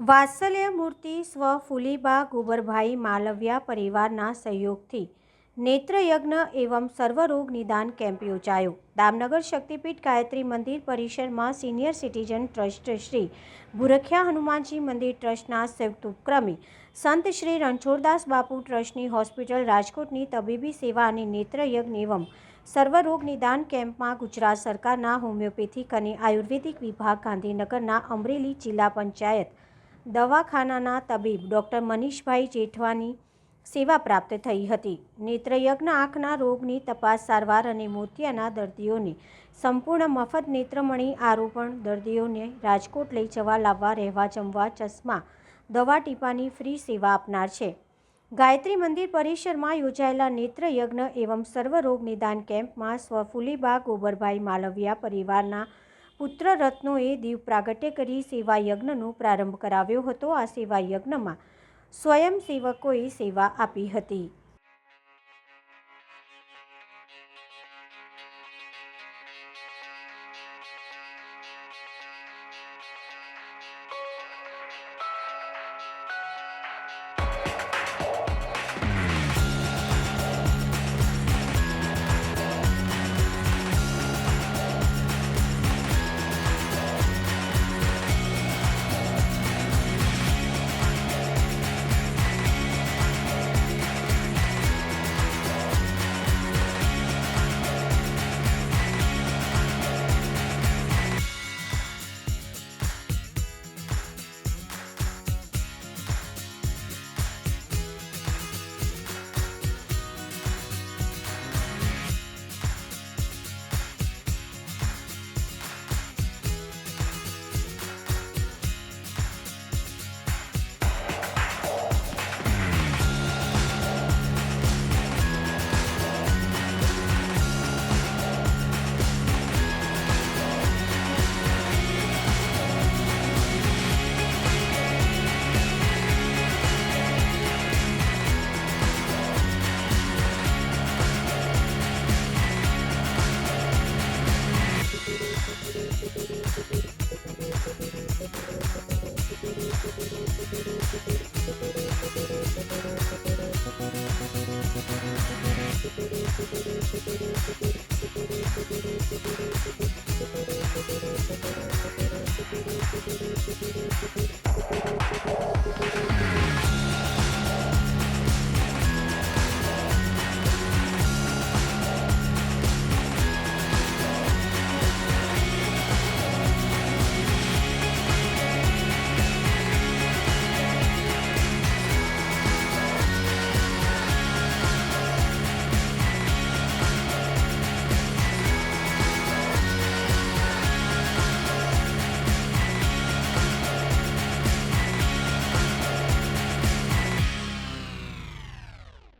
વાત્સલ્ય મૂર્તિ સ્વ ફુલીબા ગુબરભાઈ માલવિયા પરિવારના સહયોગથી નેત્રયજ્ઞ એવં સર્વરોગ નિદાન કેમ્પ યોજાયો. દામનગર શક્તિપીઠ ગાયત્રી મંદિર પરિસરમાં senior citizen trust Shri Bhurakhiya Hanumanji મંદિર ટ્રસ્ટના સંયુક્ત ઉપક્રમે સંત શ્રી રણછોડદાસ બાપુ ટ્રસ્ટની હોસ્પિટલ રાજકોટની તબીબી સેવા અને નેત્રયજ્ઞ એવં સર્વરોગ નિદાન કેમ્પમાં ગુજરાત સરકારના હોમિયોપેથિક અને આયુર્વેદિક વિભાગ, ગાંધીનગરના અમરેલી જિલ્લા પંચાયત દવાખાનાના તબીબ ડૉક્ટર મનીષભાઈ જેઠવાની સેવા પ્રાપ્ત થઈ હતી. નેત્રયજ્ઞ આંખના રોગની તપાસ, સારવાર અને મોતિયાના દર્દીઓને સંપૂર્ણ મફત નેત્રમણી આરોપણ, દર્દીઓને રાજકોટ લઈ જવા લાવવા, રહેવા, જમવા, ચશ્મા, દવા ટીપાની ફ્રી સેવા આપનાર છે. ગાયત્રી મંદિર પરિસરમાં યોજાયેલા નેત્રયજ્ઞ એવં સર્વરોગ નિદાન કેમ્પમાં સ્વ ફુલીબા ગોબરભાઈ માલવિયા પરિવારના પુત્ર રત્નોએ દીવ પ્રાગટ્ય કરી સેવા યજ્ઞનો પ્રારંભ કરાવ્યો હતો. આ સેવા યજ્ઞમાં સ્વયંસેવકોએ સેવા આપી હતી.